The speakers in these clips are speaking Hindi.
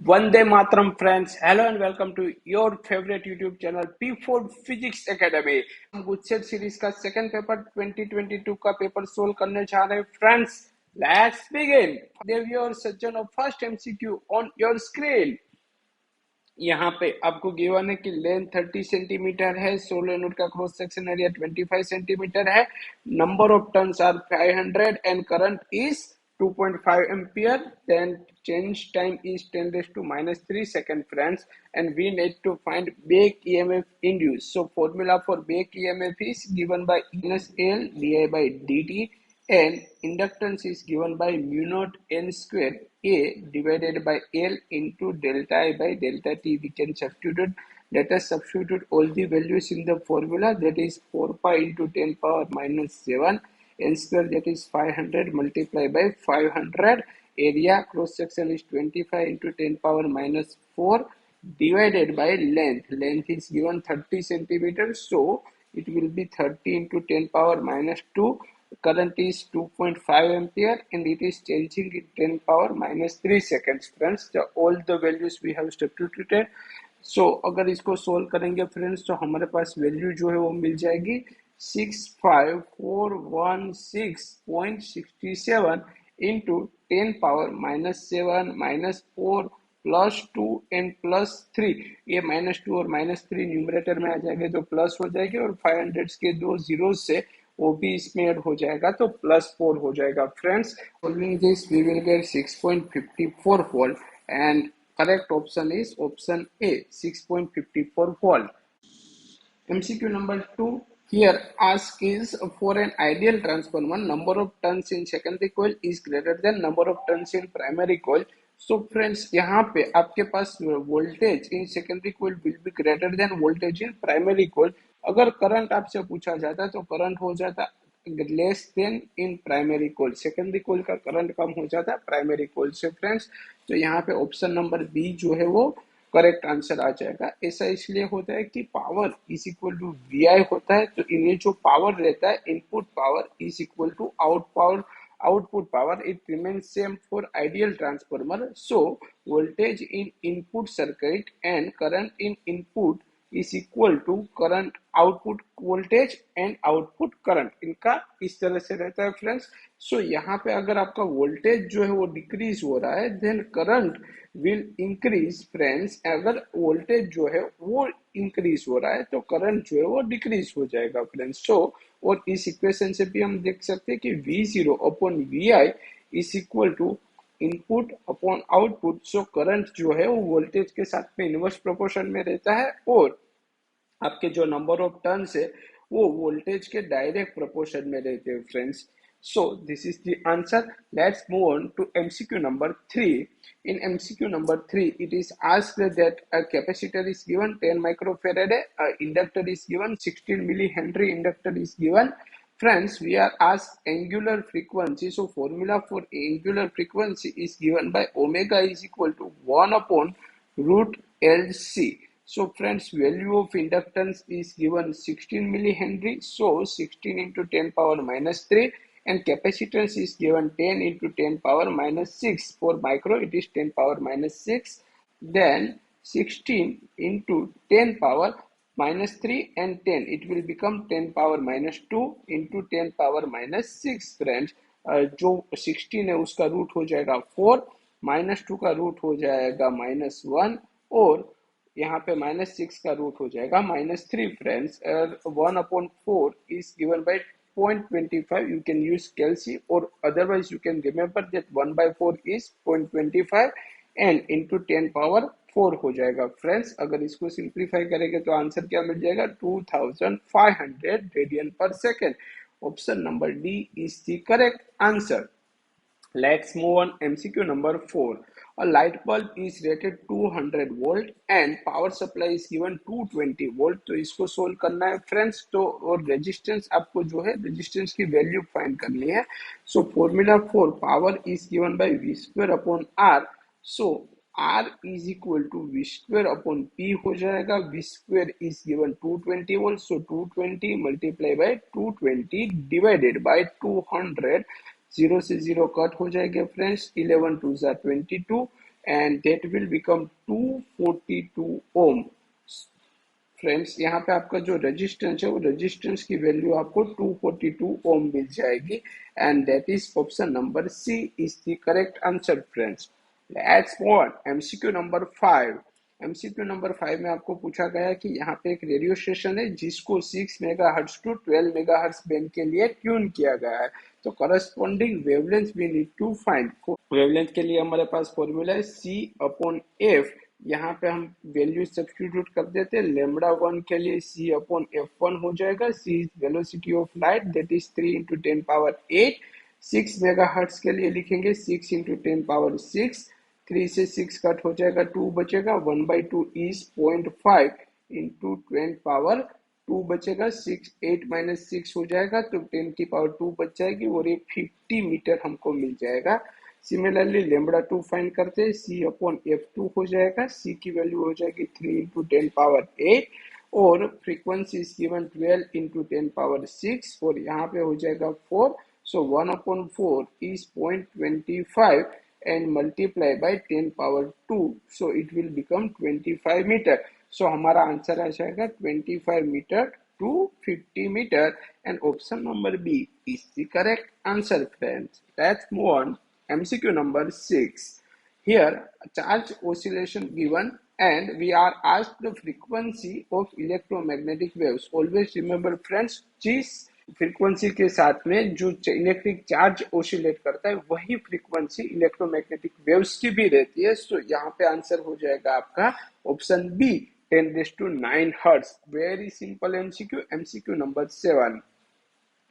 Vande Matram friends, hello and welcome to your favorite YouTube channel P4 Physics Academy। हम गुच्छेद सीरीज का सेकंड पेपर 2022 का पेपर सोल्व करने जा रहे हैं फ्रेंड्स। Let's begin. देवी और सज्जन of first MCQ on your screen. यहाँ पे आपको गिवन है कि लेंथ 30 सेंटीमीटर है, सोलेनोइड का क्रॉस सेक्शन एरिया 25 सेंटीमीटर है, number of turns are 500 and current is 2.5 ampere, then change time is 10 raised to minus 3 second friends, and we need to find back EMF induced. So formula for back EMF is given by minus L di by dt, and inductance is given by mu naught n square A divided by L into delta I by delta t. We can substitute, let us substitute all the values in the formula, that is 4 pi into 10 power minus 7 n square, that is 500 multiplied by 500. Area cross section is 25 into 10 power minus 4 divided by length. Length is given 30 centimeters, so it will be 30 into 10 power minus 2. Current is 2.5 ampere and it is changing in 10 power minus 3 seconds friends. All the values we have substituted. So अगर इसको सोल्व करेंगे फ्रेंड्स तो हमारे पास वैल्यू जो है वो मिल जाएगी 65416.67 into 10 power minus 7 minus 4 plus 2 and plus 3। ये माइनस 2 और माइनस 3 न्यूमरेटर में आ जाएंगे तो प्लस हो जाएगी, और 500 के दो जीरो से वो भी इसमें ऐड हो जाएगा तो प्लस 4 हो जाएगा friends. Solving this we will get 6.54 volt and correct option is option A, 6.54 volt. MCQ number 2 here ask is for an ideal transformer, number of turns in secondary coil is greater than number of turns in primary coil. So friends, यहाँ पे आपके पास voltage in secondary coil will be greater than voltage in primary coil. अगर करंट आपसे पूछा जाता तो करंट हो जाता less than in primary coil, secondary coil का करंट कम हो जाता है प्राइमरी कोल से फ्रेंड्स। तो यहाँ पे ऑप्शन नंबर बी जो है वो करेक्ट आंसर आ जाएगा। ऐसा इसलिए होता है कि power is equal to V I होता है, तो इन्हें जो पावर रहता है input power is equal to output power, it remains same for ideal transformer. So voltage in input circuit and current in input is equal to current output voltage and output current, इनका इस तरह से रहता है फ्रेंड्स। सो यहाँ पे अगर आपका वोल्टेज जो है वो डिक्रीज हो रहा है then current will increase friends. अगर वोल्टेज जो है वो इंक्रीज हो रहा है तो करंट जो है वो डिक्रीज हो जाएगा फ्रेंड्स। सो और इस इक्वेशन से भी हम देख सकते हैं कि V0 upon VI is equal to input upon output. So current जो है वो वोल्टेज के साथ में इनवर्स प्रोपोर्शन में रहता है, और आपके जो नंबर ऑफ टर्न्स है वो वोल्टेज के डायरेक्ट प्रोपोर्शन में रहते हैं friends. So this is the answer. Let's move on to MCQ number 3. In MCQ number 3, it is asked that a capacitor is given 10 microfarad, a inductor is given 16 millihenry, inductor is given. Friends, we are asked angular frequency. So formula for angular frequency is given by omega is equal to 1 upon root LC. So friends, value of inductance is given 16 millihenry. So 16 into 10 power minus 3. And capacitance is given 10 into 10 power minus 6. For micro, it is 10 power minus 6. Then 16 into 10 power minus 3 and 10. It will become 10 power minus 2 into 10 power minus 6 friends. जो 16 है उसका रूट हो जाएगा 4, माइनस 2 का रूट हो जाएगा माइनस 1, और यहाँ पे माइनस 6 का रूट हो जाएगा minus 3 friends. 1 upon 4 is given by 0.25. You can use calci, or otherwise you can remember that 1 by 4 is 0.25 and into 10 power 4 हो जाएगा फ्रेंड्स। अगर इसको सिंप्लीफाई करेंगे तो आंसर क्या मिल जाएगा 2500 रेडियन पर second. Option number D is the correct answer. Let's move on MCQ number 4. A light bulb is rated 200 volt and power supply is given 220 volt. तो इसको सोल्व करना है फ्रेंड्स। तो और रेजिस्टेंस आपको जो है रेजिस्टेंस की वैल्यू फाइंड करनी है। So formula for power is given by V square upon R. So R is equal to V square upon P हो जाएगा। V square is given 220 volt, so 220 multiply by 220 divided by 200। 0 से 0 कट हो जाएगा friends. 11 2 22 and that will become 242 ohm. Friends यहाँ पे आपका जो रेजिस्टेंस है वो रेजिस्टेंस की वैल्यू आपको 242 ओम मिल जाएगी and that is option number C is the correct answer friends. Let's move on MCQ number 5। MCQ number 5 में आपको पूछा गया है कि यहाँ पे एक रेडियो स्टेशन है जिसको 6 मेगाहर्ट्ज टू 12 मेगाहर्ट्ज बैंड के लिए ट्यून किया गया है, तो corresponding wavelength we need to find. Wavelength के लिए हमारे पास फॉर्मूला है सी अपॉन एफ। यहाँ पे हम वैल्यू सब्स्टिट्यूट कर देते हैं। लेमडा वन के लिए सी अपॉन एफ वन हो जाएगा। C is velocity of light that is 3 into 10 power 8। 6 mega hertz के लिए लिखेंगे 6 इंटू 10 पावर 6। 3 से 6 कट हो जाएगा, 2 बचेगा। 1/2 इज 0.5 इंटू 10 पावर 2 बचेगा। 6 8 माइनस 6 हो जाएगा तो 10 की पावर 2 बच जाएगी और ये 50 मीटर हमको मिल जाएगा। सिमिलरली लेमडा टू फाइंड करते हैं, सी अपॉन एफ टू हो जाएगा। सी की वैल्यू हो जाएगी 3 इंटू 10 पावर 8 और frequency is given 12 into 10 power 6 और यहाँ पे हो जाएगा 4। सो 1 upon 4 is 0.25 and multiply by 10 power 2 so it will become 25 meter। so हमारा आंसर आ जाएगा 25 metre to 50 meter and option number B is the correct answer friends। let's move on MCQ number 6। here charge oscillation given and we are asked the frequency of electromagnetic waves। always remember friends, जिस फ्रीक्वेंसी के साथ में जो इलेक्ट्रिक चार्ज ओसिलेट करता है वही फ्रीक्वेंसी इलेक्ट्रोमैग्नेटिक वेव्स की भी रहती है। तो यहाँ पे आंसर हो जाएगा आपका option B 10⁹ hertz. Very simple MCQ. MCQ number 7।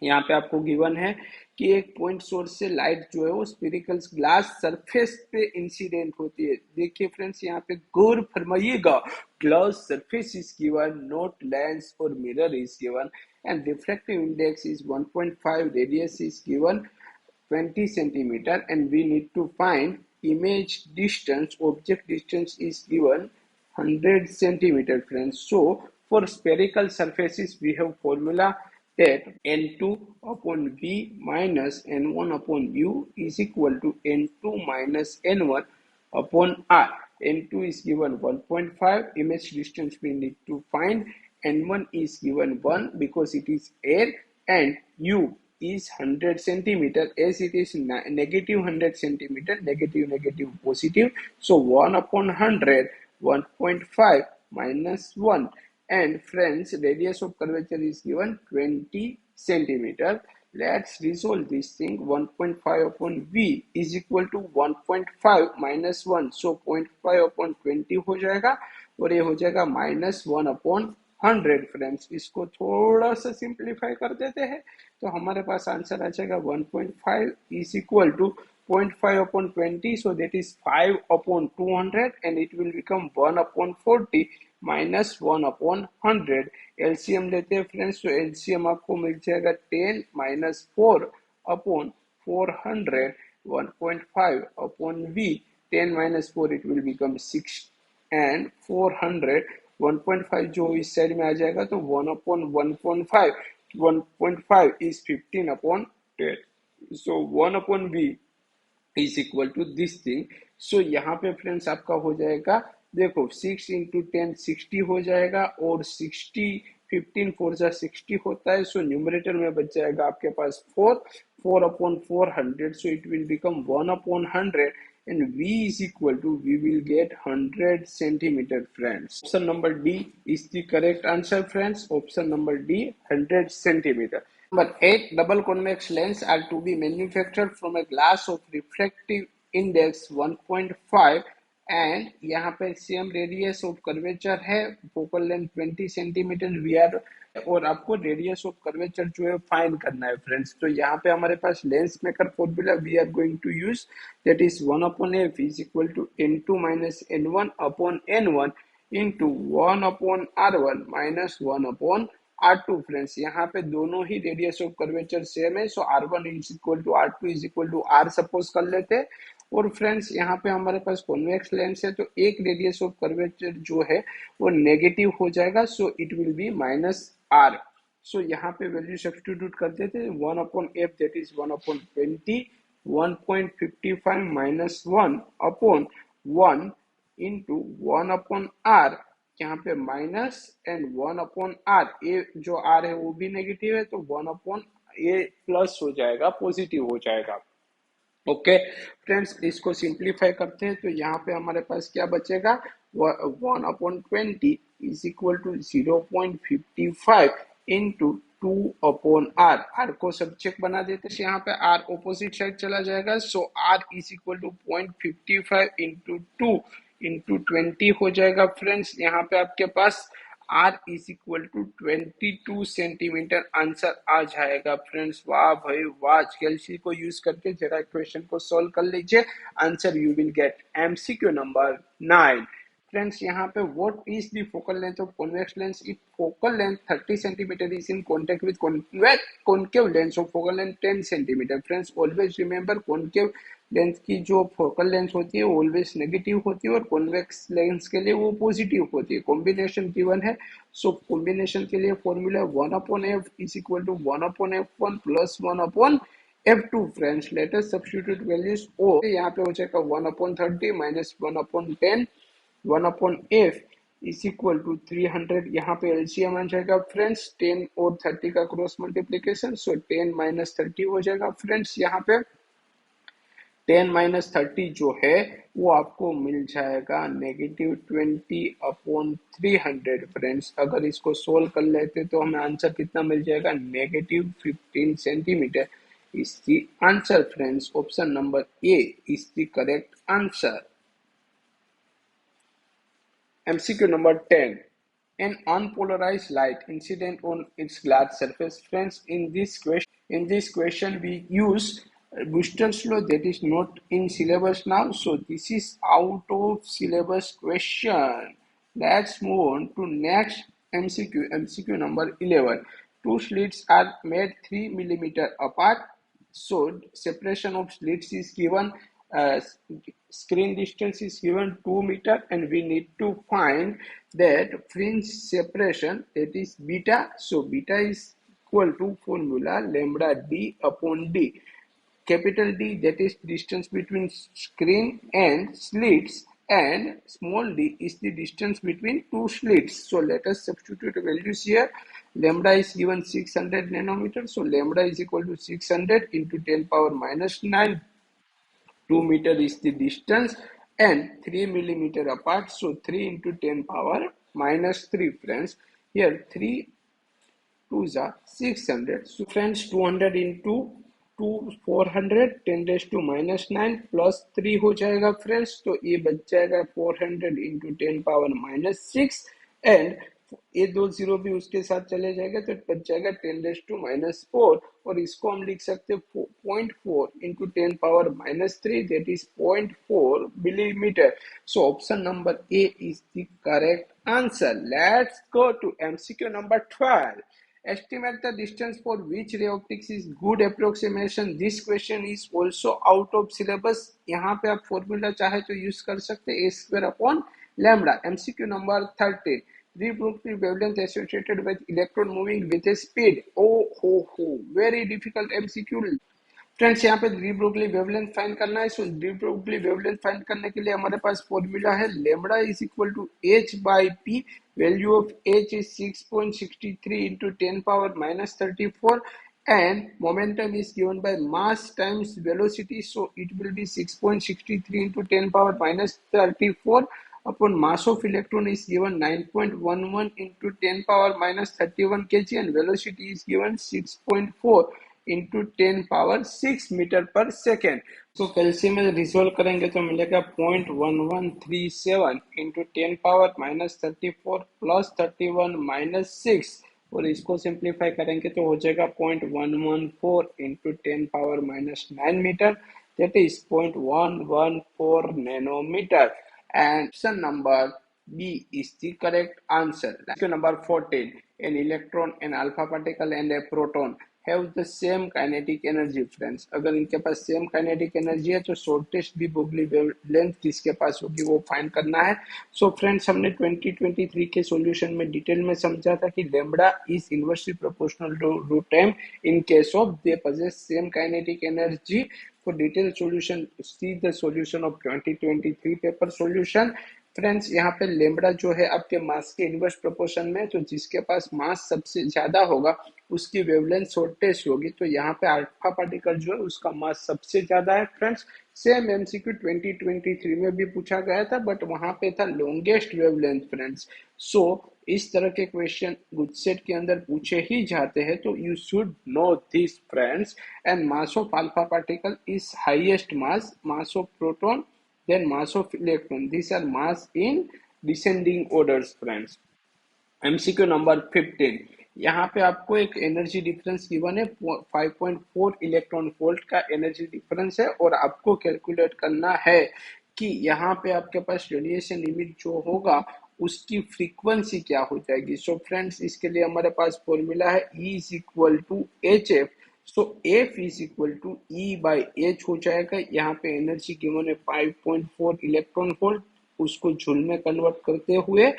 यहाँ पे आपको गिवन है कि एक पॉइंट सोर्स से लाइट जो है वो स्फेरिकल ग्लास सरफेस पे इंसिडेंट होती है। देखिए फ्रेंड्स यहाँ पे गौर फरमाइएगा, glass surface is given, not lens और mirror is given and refractive index is 1.5, radius is given 20 centimeter and we need to find image distance, object distance is given 100 centimeter friends। so for spherical surfaces we have formula that n2 upon v minus n1 upon u is equal to n2 minus n1 upon r। n2 is given 1.5, image distance we need to find, n1 is given 1 because it is air and u is 100 centimeter as it is negative 100 centimeter, negative negative positive, so 1 upon 100 1.5 minus 1 and friends radius of curvature is given 20 centimeter। let's resolve this thing। 1.5 upon v is equal to 1.5 minus 1 so 0.5 upon 20 हो जाएगा और ये हो जाएगा minus 1 upon 100 फ्रेंड्स। इसको थोड़ा सा सिंप्लीफाई कर देते हैं तो हमारे पास आंसर आ जाएगा 1.5 is equal to 0.5 upon 20 so that is 5 upon 200 and it will become 1 upon 40 minus 1 upon 100। LCM लेते हैं फ्रेंड्स तो एलसीएम आपको मिल जाएगा 10 minus 4 upon 400, 1.5 upon v, 10 minus 4 it will become 6 and 400 1.5 जो इस साइड में आ जाएगा तो 1 upon 1.5, 1.5 is 15 upon 10 so 1 upon v is equal to this thing। so यहाँ पे फ्रेंड्स आपका हो जाएगा, देखो 6 इंटू 10 60 हो जाएगा और 60 15 4 जा 60 होता है सो न्यूमरेटर में बच जाएगा आपके पास 4 4 upon 400 so it will become 1 upon 100 and v is equal to we will get 100 centimeter friends। option number D is the correct answer friends। option number D 100 centimeter। Number 8, double convex lens are to be manufactured from a glass of refractive index 1.5 and यहाँ पे सेम रेडियस ऑफ कर्वेचर है, focal length 20 centimetre we are और आपको रेडियस ऑफ कर्वेचर जो है फाइंड करना है फ्रेंड्स। तो यहाँ पे हमारे पास lens maker formula we are going to use that is 1 upon f is equal to n2 minus n1 upon n1 into 1 upon r1 minus 1 upon R2 friends. यहाँ पे दोनों ही रेडियस ऑफ कर्वेचर सेम है so R1 is equal to R2 is equal to R suppose कर लेते हैं और फ्रेंड्स यहाँ पे हमारे पास कॉन्वेक्स लेंस है तो एक रेडियस ऑफ कर्वेचर जो है वो नेगेटिव हो जाएगा so it will be minus R. So यहाँ पे वैल्यू सब्स्टिट्यूट कर देते हैं 1 upon f that is 1 upon 20, 1.55 minus 1 upon 1 into 1/r, यहाँ पे माइनस एंड 1/r, ये जो r है वो भी नेगेटिव है तो 1 ये प्लस हो जाएगा, पॉजिटिव हो जाएगा। ओके फ्रेंड्स, इसको सिंप्लीफाई करते हैं तो यहाँ पे हमारे पास क्या बचेगा, 1/20 is equal to 0.55 into 2/r। R को सब्जेक्ट बना देते हैं, यहाँ पे आर ऑपोजिट साइड चला जाएगा, so R is equal to 0.55 into 2 into 20 हो जाएगा। फ्रेंड्स यहाँ पे आपके पास R is equal to 22 centimetre answer आ जाएगा। फ्रेंड्स वाह भाई वाह, कैलसी को यूज करके जरा क्वेश्चन को सॉल्व कर लीजिए, answer you will get. MCQ number 9। Friends यहाँ पे what is the focal length of convex lens if focal length 30 centimetre is in contact with concave lens of focal length 10 centimetre. Friends always remember, concave lens की जो फोकल लेंथ होती है वो ऑलवेज नेगेटिव होती है और कॉन्वेक्स लेंस के लिए वो पॉजिटिव होती है। कॉम्बिनेशन गिवन है, सो कॉम्बिनेशन के लिए formula 1/f is equal to 1/f1 plus 1/f2। Friends let us substitute values. ओ यहाँ पे हो जाएगा 1/30 minus 1/10, 1/f is equal to 300। यहाँ पे एलसीएम आ जाएगा फ्रेंड्स 10 और 30 का क्रॉस मल्टीप्लीकेशन, सो 10 माइनस 30 हो जाएगा। फ्रेंड्स यहाँ पे 10 माइनस 30 जो है वो आपको मिल जाएगा -20/300। फ्रेंड्स अगर इसको सोल्व कर लेते तो हमें आंसर कितना मिल जाएगा, -15 centimetre is the answer. Friends option number A is the correct answer. MCQ number 10. An unpolarized light incident on its glass surface. Friends, in this question we use Brewster's law that is not in syllabus now. So this is out of syllabus question. Let's move on to next MCQ. MCQ number 11. Two slits are made 3 millimeter apart. So separation of slits is given, uh, screen distance is given 2 meter, and we need to find that fringe separation, that is beta. So beta is equal to formula lambda d upon d. Capital D, that is distance between screen and slits, and small d is the distance between two slits. So let us substitute values here. Lambda is given 600 nanometers, so lambda is equal to 600 into 10 power minus 9. 2 meter is the distance and 3 millimeter apart, so 3 into 10 power minus 3. Friends, here 3 2s are 600. So friends, 200 into 2 400, 10 raised to minus 9 plus 3 हो जाएगा फ्रेंड्स, तो ये बच जाएगा 400 into 10 power minus 6, एंड ये दो जीरो भी उसके साथ चले जाएगा तो बच जाएगा 10 raised to minus 4, और इसको हम लिख सकते हैं 0.4 into 10 power minus 3, that is 0.4 millimeter. So option number A is the correct answer. Let's go to MCQ number 12. Estimate the distance for which ray optics is good approximation. This question is also out of syllabus. यहाँ पे आप फॉर्मूला चाहे तो यूज कर सकते हैं, a square upon lambda. MCQ number 13. De Broglie wavelength associated with electron moving with a speed. Oh, very difficult MCQ. Friends यहाँ पे डी ब्रोगली वेवलेंथ फाइंड करना है। So de Broglie wavelength find करने के लिए हमारे पास फॉर्मूला है lambda is equal to H by P. Value of H is 6.63 into 10 power minus 34, and momentum is given by mass times velocity, so it will be 6.63 into 10 power minus 34 upon mass of electron is given 9.11 into 10 power minus 31 kg, and velocity is given 6.4 into 10 power 6 metre per second. तो कैल्शियम में रिजोल्व करेंगे तो मिलेगा 0.1137 into 10 power minus 34 plus 31 minus 6, और इसको सिंप्लीफाई करेंगे तो हो जाएगा 0.114 into 10 power minus 9 metre, that is 0.114 nanometre, and option number B is the correct answer. Question number 14. An electron, an alpha particle and a proton have the same kinetic energy. Friends अगर इनके पास सेम काइनेटिक एनर्जी है तो शॉर्टेस्ट दी ब्रोगली वेवलेंथ किसके पास होगी वो फाइंड करना है। सो फ्रेंड्स हमने 2023 के सॉल्यूशन में डिटेल में समझा था कि lambda is inversely proportional to root time in case of they possess same kinetic energy For detailed solution, see the solution of 2023 paper solution. Friends यहाँ पे लेमड़ा जो है आपके मास के इनवर्स प्रोपोर्शन में, तो जिसके पास मास सबसे ज्यादा होगा उसकी वेवलेंथ शॉर्टेस्ट होगी। तो यहाँ पे अल्फा पार्टिकल जो है उसका मास सबसे ज्यादा है फ्रेंड्स। सेम एमसीक्यू 2023 में भी पूछा गया था, बट वहां पे था लॉन्गेस्ट वेवलेंथ फ्रेंड्स। सो इस तरह के क्वेश्चन गुजसेट के अंदर पूछे ही जाते हैं, तो you should know this friends. And mass of alpha particle is highest mass of proton, then mass of electron. These are mass in descending orders friends. MCQ number 15, यहाँ पे आपको एक एनर्जी डिफरेंस गिवन है 5.4 इलेक्ट्रॉन वोल्ट का एनर्जी डिफरेंस है, और आपको कैलकुलेट करना है कि यहाँ पे आपके पास रेडिएशन लिमिट जो होगा उसकी फ्रीक्वेंसी क्या हो जाएगी। सो फ्रेंड्स इसके लिए हमारे पास फॉर्मूला है E is equal to H F. So F is equal to E by H हो जाएगा। यहाँ पे एनर्जी गिवन है 5.4 इलेक्ट्रॉन वोल्ट, उसको जूल में कन्वर्ट करते हुए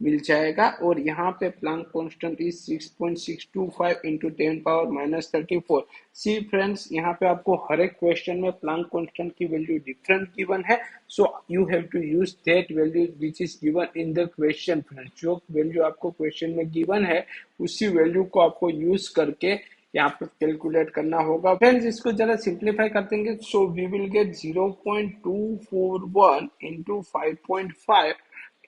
मिल जाएगा। और यहाँ पे Planck constant is 6.625 into 10 power minus 34। See friends यहाँ पे आपको हर एक क्वेश्चन में प्लांक कांस्टेंट की वैल्यू डिफरेंट गिवन है। So you have to use that value which is given in the question friends. जो वैल्यू आपको क्वेश्चन में गिवन है उसी वैल्यू को आपको यूज करके यहाँ पे कैलकुलेट करना होगा फ्रेंड्स। इसको जरा सिंप्लीफाई कर देंगे। So we will get 0.241 into 5.5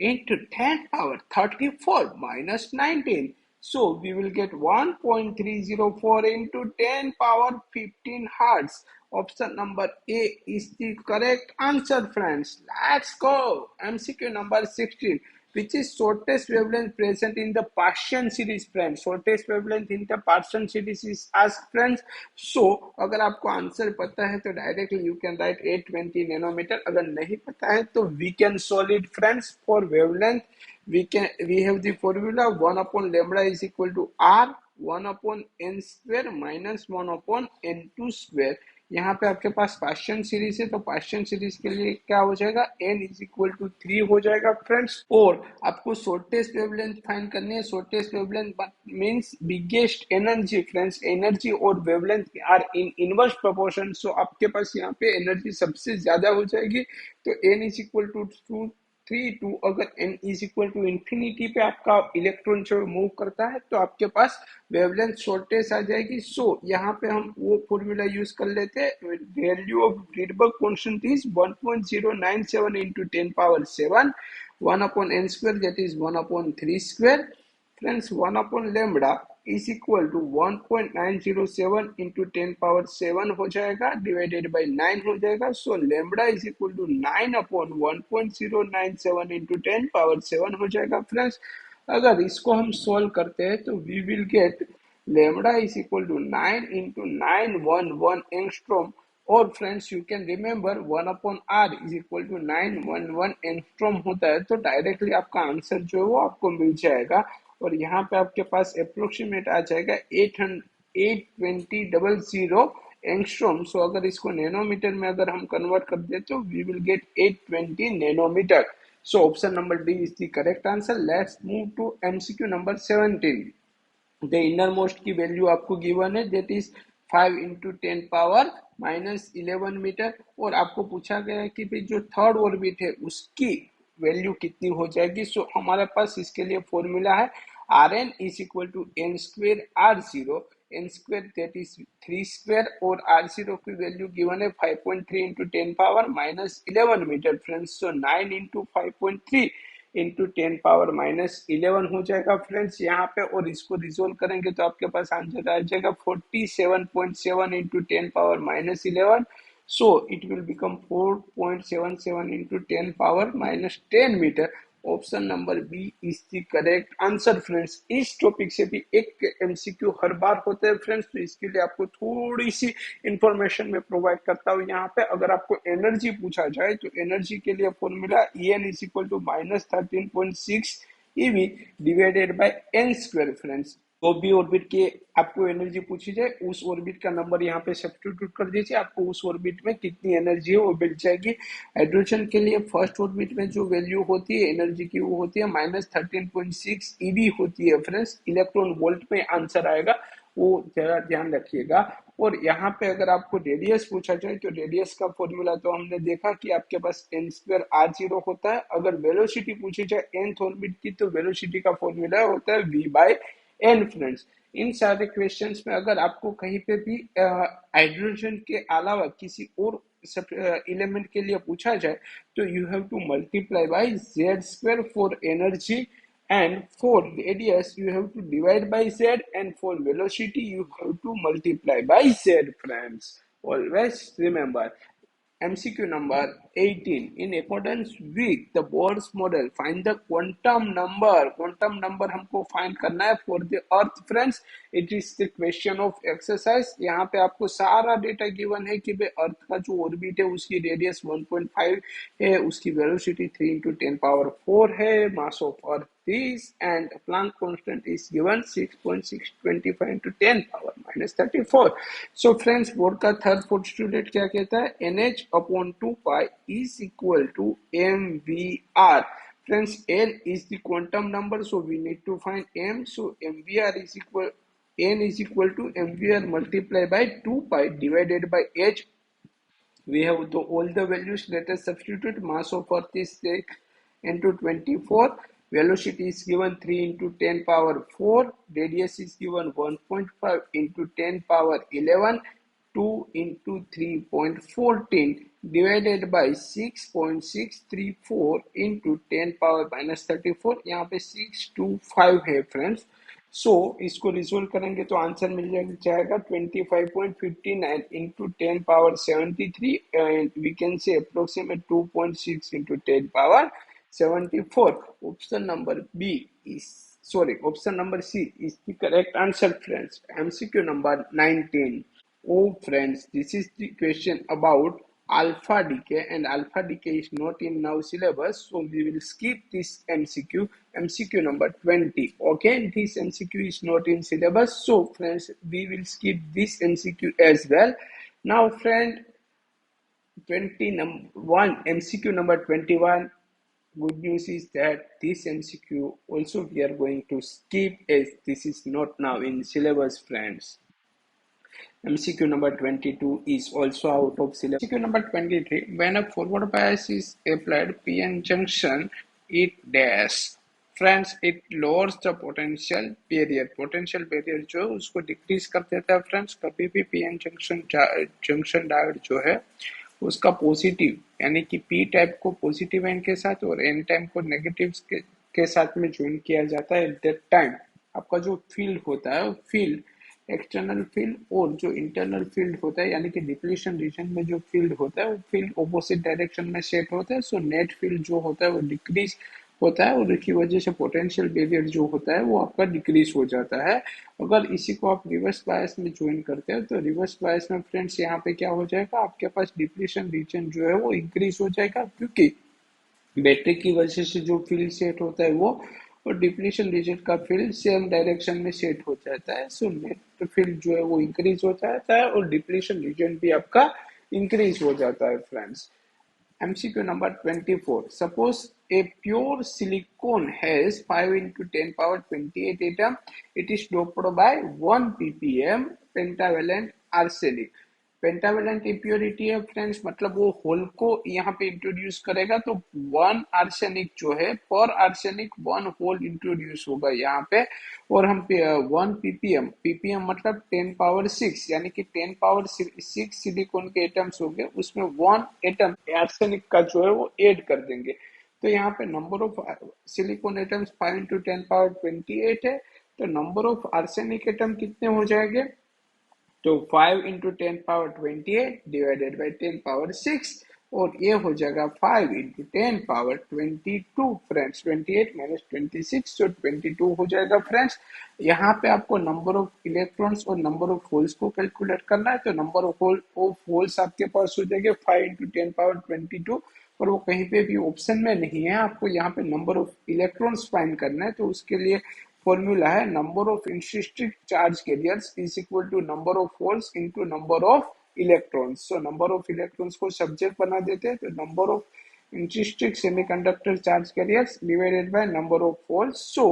into 10 power 34 minus 19. So we will get 1.304 into 10 power 15 hertz. Option number A is the correct answer, friends. Let's go. MCQ number 16. Which is shortest wavelength present in the Paschen series, friends. Shortest wavelength in the Paschen series is asked, friends. So अगर आपको आंसर पता है तो directly you can write 820 nanometre. अगर नहीं पता है तो we can solve it friends. For wavelength we have the formula 1 upon lambda is equal to r 1 upon n square minus 1 upon n2 square। यहाँ पे आपके पास पास्शियन सीरीज है, तो पास्शियन सीरीज के लिए क्या हो जाएगा, n इज इक्वल टू 3 हो जाएगा फ्रेंड्स। और आपको शॉर्टेस्ट वेवलेंथ फाइंड करनी है। Shortest wavelength means biggest energy friends. Energy और wavelength are in inverse proportion. So आपके पास यहाँ पे एनर्जी सबसे ज्यादा हो जाएगी, तो n इज इक्वल टू 3 अगर n is equal to infinity पे आपका इलेक्ट्रॉन जो मूव करता है तो आपके पास वेवलेंथ शॉर्टेज आ जाएगी। सो यहाँ पे हम वो फॉर्मूला यूज कर लेते हैं। Value of Rydberg constant is 1.097 into 10 power 7 1 upon n square that is 1 upon 3 square. Friends 1 upon lambda is equal to 1.907 into 10 power 7 हो जाएगा, डिवाइडेड बाई 9 हो जाएगा। So lambda is equal to 9 upon 1.097 into 10 power 7 हो जाएगा फ्रेंड्स। अगर इसको हम सोल्व करते हैं तो we will get lambda is equal to 9 into 911 angstrom. और friends you can remember 1 upon R is equal to 911 angstrom होता है, तो डायरेक्टली आपका आंसर जो है वो आपको मिल जाएगा। और यहाँ पे आपके पास अप्रोक्सीमेट आ जाएगा 820 एंगस्ट्रॉम। सो अगर इसको नैनोमीटर में अगर हम कन्वर्ट कर दे तो we will get 820 nanometre. So option number D is the correct answer. Let's move to MCQ number 17। The innermost की वैल्यू आपको गिवन है that is 5 into 10 power minus 11 metre. और आपको पूछा गया है कि भाई जो थर्ड ऑर्बिट है उसकी वैल्यू कितनी हो जाएगी। सो हमारे पास इसके लिए फॉर्मूला है Rn is equal to n square R0, n square that is 3 square, और R0 की वैल्यू गिवन है 5.3 into 10 power minus 11 metre friends. सो 9 into 5.3 into 10 पावर माइनस 11 हो जाएगा फ्रेंड्स यहाँ पे। और इसको रिजोल्व करेंगे तो आपके पास आंसर आ जाएगा 47.7 into 10 power minus 11। So it will become 4.77 into 10 power minus 10 metre. Option number B is the correct answer friends. इस टॉपिक से भी एक एमसीक्यू हर बार होता है फ्रेंड्स, तो इसके लिए आपको थोड़ी सी इंफॉर्मेशन में प्रोवाइड करता हूँ यहाँ पे। अगर आपको एनर्जी पूछा जाए तो एनर्जी के लिए formula En is equal to minus 13.6 EV divided by n square friends. तो भी ऑर्बिट के आपको एनर्जी पूछी जाए उस ऑर्बिट का नंबर यहाँ पे सब्स्टिट्यूट कर दीजिए, आपको उस ऑर्बिट में कितनी एनर्जी है वो मिल जाएगी। हाइड्रोजन के लिए फर्स्ट ऑर्बिट में जो वैल्यू होती है एनर्जी की वो होती है माइनस 13.6 EV होती है फ्रेंड्स। इलेक्ट्रॉन वोल्ट में आंसर आएगा। वो जरा ध्यान रखिएगा। और यहाँ पे अगर आपको रेडियस पूछा जाए तो रेडियस का फॉर्मूला तो हमने देखा कि आपके पास एन स्क्वायर आर जीरो होता है। अगर वेलोसिटी पूछी जाए nth ऑर्बिट की तो वेलोसिटी का फॉर्मूला होता है v बाय एन फ्रेंड्स। इन सारे क्वेश्चंस में अगर आपको कहीं पे भी हाइड्रोजन के अलावा किसी और एलिमेंट के लिए पूछा जाए तो you have to multiply by Z square for energy, and for radius you have to divide by z, and for velocity you have to multiply by z friends. Always remember. MCQ number 18. In accordance with the Bohr's model, find the quantum number. Quantum number हमको find करना है for the Earth friends. It is the question of exercise. यहाँ पे आपको सारा डेटा गिवन है कि भाई अर्थ का जो ऑर्बिट है उसकी रेडियस 1.5 है, उसकी वेलोसिटी 3 into 10 power 4 है, mass of earth is, and Planck constant is given 6.625 into 10 power minus 34. So friends, board का थर्ड फोर्थ स्टूडेंट क्या कहता है, NH upon 2 pi is equal to MVR. Friends, L is the quantum number, so we need to find M. So MVR is equal, N is equal to MVR multiplied by 2 pi divided by H. We have all the values. Let us substitute. Mass of earth is 6 into 24, velocity is given 3 into 10 power 4, radius is given 1.5 into 10 power 11, 2 into 3.14 divided by 6.634 into 10 power minus 34. यहाँ पे 625 है फ्रेंड्स। सो इसको रिजोल्व करेंगे तो आंसर मिल जाएगा 25.59 into 10 power 73, and we can say approximate 2.6 into 10 power 74. Option number B is, sorry, option number C is the correct answer friends. MCQ number 19. Oh friends, this is the question about alpha decay, and alpha decay is not in now syllabus, so we will skip this MCQ. MCQ number 20. Okay, this MCQ is not in syllabus, so friends we will skip this MCQ as well. Now friend, 21 MCQ number 21. Good news is that this MCQ also we are going to skip as this is not now in syllabus friends. MCQ number 22 is also out of syllabus. MCQ number 23. When a forward bias is applied, PN junction, it dash. Friends, it lowers the potential barrier. Potential barrier जो उसको decrease कर देता है friends. कभी भी PN junction diode जो है उसका पॉजिटिव यानी कि पी टाइप को पॉजिटिव एंड के साथ और एन टाइप को नेगेटिव के साथ में ज्वाइन किया जाता है। एट दैट टाइम आपका जो फील्ड होता है, फील्ड एक्सटर्नल फील्ड और जो इंटरनल फील्ड होता है यानी कि डिप्लीशन रीजन में जो फील्ड होता है वो फील्ड ऑपोजिट डायरेक्शन में सेट होता है। सो नेट फील्ड जो होता है वो डिक्रीज होता है और इसकी वजह से पोटेंशियल बैरियर जो होता है वो आपका डिक्रीज हो जाता है। अगर इसी को आप रिवर्स बायस में ज्वाइन करते हैं तो रिवर्स बायस में फ्रेंड्स यहाँ पे क्या हो जाएगा, आपके पास डिप्लीशन रीजन जो है वो इंक्रीज हो जाएगा, क्योंकि बैटरी की वजह से जो फील्ड सेट होता है वो और डिप्लीशन रीजन का फील्ड सेम डायरेक्शन में सेट हो जाता है। सो नेट फील्ड जो है वो इंक्रीज हो जाता है और डिप्लीशन रीजन भी आपका इंक्रीज हो जाता है friends. MCQ number 24. Suppose a pure silicon has 5 into 10 power 28 atom. It is doped by 1 ppm pentavalent arsenic. Pentavalent impurity है फ्रेंड्स, मतलब वो होल को यहाँ पे इंट्रोड्यूस करेगा तो 1 आर्सेनिक जो है पर आर्सेनिक 1 होल इंट्रोड्यूस होगा यहाँ पे। और हम 1 ppm, ppm मतलब 10 पावर 6 यानी कि 10 पावर 6 सिलिकॉन के एटम्स होंगे, उसमें 1 एटम आर्सेनिक का जो है वो ऐड कर देंगे। तो यहाँ पे number of silicon atoms 5 into 10 power 28 है, तो नंबर ऑफ आर्सेनिक एटम कितने हो जाएंगे, तो 5 into 10 power 28 divided by 10 power 6 और ये हो जाएगा 5 into 10 पावर 22 फ्रेंड्स। 28 माइनस 26 तो 22 हो जाएगा फ्रेंड्स। यहाँ पे आपको नंबर ऑफ इलेक्ट्रॉन्स और नंबर ऑफ होल्स को कैलकुलेट करना है, तो नंबर ऑफ होल्स आपके पास हो जाएंगे 5 into 10 पावर 22 और वो कहीं पे भी ऑप्शन में नहीं है। आपको यहाँ पे नंबर ऑफ इलेक्ट्रॉन्स फाइंड करना है, तो उसके लिए फॉर्मूला है number of intrinsic charge carriers is equal to number of holes into number of electrons. So number of electrons को सब्जेक्ट बना देते हैं, तो number of intrinsic semiconductor charge carriers divided by number of holes. So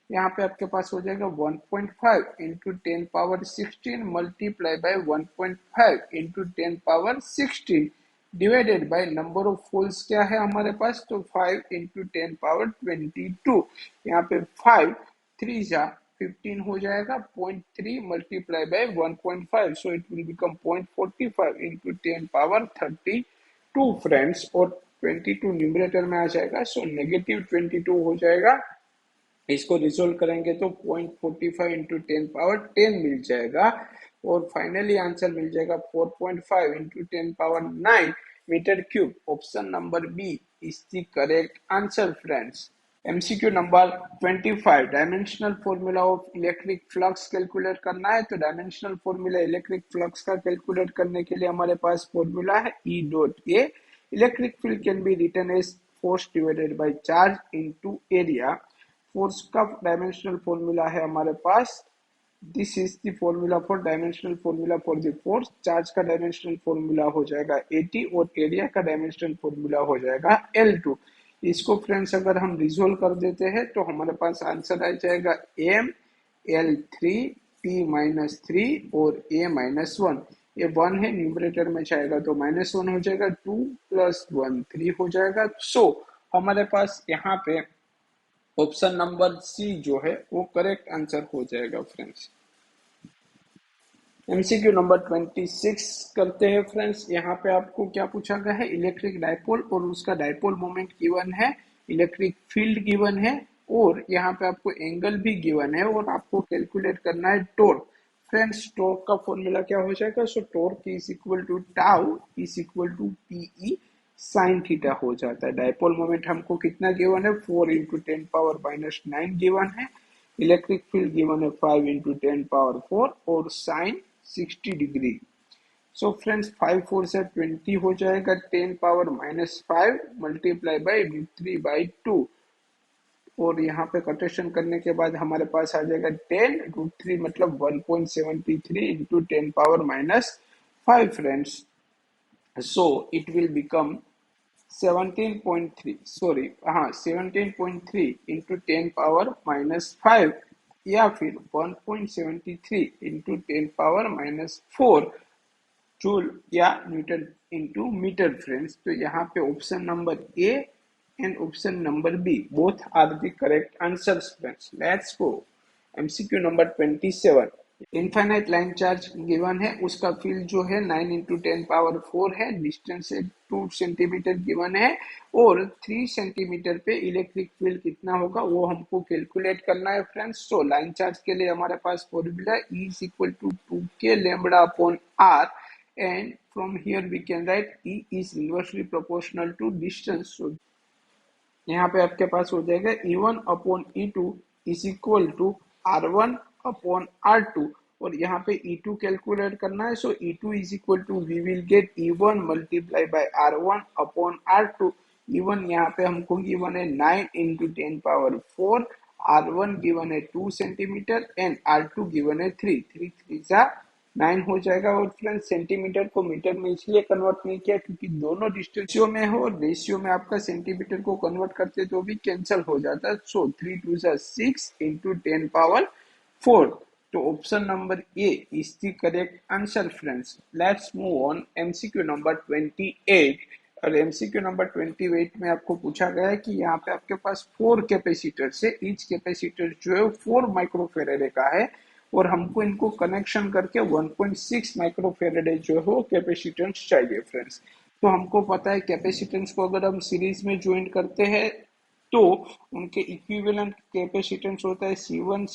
यहाँ पे आपके पास हो जाएगा 1.5 into 10 power 16 multiply by 1.5 into 10 power 16 divided by number of poles क्या है हमारे पास, तो 5 इंटू 10 पावर 22। यहाँ पे 5 3 जा 15 हो जाएगा, 0.3 multiply by 1.5, so it will become 0.45 into 10 power 32 friends, और 22 न्यूमरेटर में आ जाएगा, सो -22 हो जाएगा। इसको रिजोल्व करेंगे तो 0.45 इंटू 10 पावर 10 मिल जाएगा, और फाइनली आंसर मिल जाएगा 4.5 into 10 power 9 metre cube. Option number B is the correct answer friends. MCQ number 25, dimensional formula of electric flux calculate करना है। तो डायमेंशनल फॉर्मूला इलेक्ट्रिक फ्लक्स का कैलकुलेट करने के लिए हमारे पास फॉर्मूला है E dot A. Electric field can be written as force divided by charge into area. Force का डायमेंशनल फॉर्मूला है हमारे पास, this is the formula for dimensional formula for the force. Charge का डायमेंशनल फॉर्मूला हो जाएगा 80 और एरिया का डायमेंशनल फॉर्मूला हो जाएगा L2। इसको फ्रेंड्स अगर हम रिजोल्व कर देते हैं तो हमारे पास आंसर आ जाएगा m L3 T-3 और a-1। ये 1 है, न्यूमरेटर में जाएगा तो -1 हो जाएगा, 2 + 1 3 हो जाएगा। सो हमारे पास यहाँ पे ऑप्शन नंबर सी जो है वो करेक्ट आंसर हो जाएगा फ्रेंड्स। एमसीक्यू नंबर 26 करते हैं फ्रेंड्स। यहाँ पे आपको क्या पूछा गया है, इलेक्ट्रिक डायपोल और उसका डायपोल मोमेंट गिवन है, इलेक्ट्रिक फील्ड गिवन है, और यहाँ पे आपको एंगल भी गिवन है, और आपको कैलकुलेट करना है टॉर्क। फ्रेंड्स टॉर्क का फॉर्मूला क्या हो जाएगा, so torque is equal to tau is equal to P E sine theta हो जाता है। डायपोल मोमेंट हमको कितना गिवन है, 4 इंटू 10 पावर -9 गिवन है। इलेक्ट्रिक फील्ड गिवन है 5 इंटू 10 पावर 4 और साइन 60 डिग्री। सो फ्रेंड्स 5 4 से 20 हो जाएगा, 10 पावर -5 मल्टीप्लाई बाई √3/2, और यहाँ पे कटेशन करने के बाद हमारे पास आ जाएगा 10 √3 मतलब 1.73 into 10 power -5 friends. So it will become 17.3, sorry हाँ 17.3 इंटू 10 पावर -5 या फिर 1.73 इंटू 10 पावर -4 जूल या न्यूटन इंटू मीटर फ्रेंड्स। तो यहाँ पे option number A and option number B both are the correct answers friends. Let's go MCQ number 27। Infinite line charge given है, उसका फील्ड जो है 9 इंटू 10 पावर 4 है, डिस्टेंस है 2 सेंटीमीटर गिवन है, और 3 सेंटीमीटर पे इलेक्ट्रिक फील्ड कितना होगा वो हमको कैलकुलेट करना है फ्रेंड्स। तो लाइन चार्ज के लिए हमारे पास formula E is equal to 2k lambda upon r, and from here we can write E is inversely proportional to distance. So यहाँ पे आपके पास हो जाएगा E1/E2 is equal to R1/R2, और यहाँ पे E2 कैलकुलेट करना है। So E2 is equal to we will get E1 multiply by R1/R2। E1 यहाँ पे हमको गिवन है 9 इंटू 10 पावर 4, R1 गिवन है 2 सेंटीमीटर एंड R2 गिवन है 3 3 3 9 हो जाएगा। और फ्रेंड्स सेंटीमीटर को मीटर में इसलिए कन्वर्ट नहीं किया क्योंकि दोनों डिस्टेंसियो में हो, और रेशियो में आपका सेंटीमीटर को कन्वर्ट करते तो भी कैंसिल हो जाता है। सो 3 2 6 इंटू 10 पावर 4। तो option number A is the correct answer friends. Let's move on MCQ number 28। और एमसीक्यू नंबर 28 में आपको पूछा गया है कि यहाँ पे आपके पास 4 कैपेसिटर से, ईच कैपेसिटर जो है 4 माइक्रोफेरेडे का है, और हमको इनको कनेक्शन करके 1.6 माइक्रोफेरेडे जो है वो कैपेसिटेंस चाहिए फ्रेंड्स। तो हमको पता है कैपेसिटेंस को अगर हम सीरीज में ज्वाइन करते हैं तो उनके इक्विवेलेंट कैपेसिटेंस होता है C1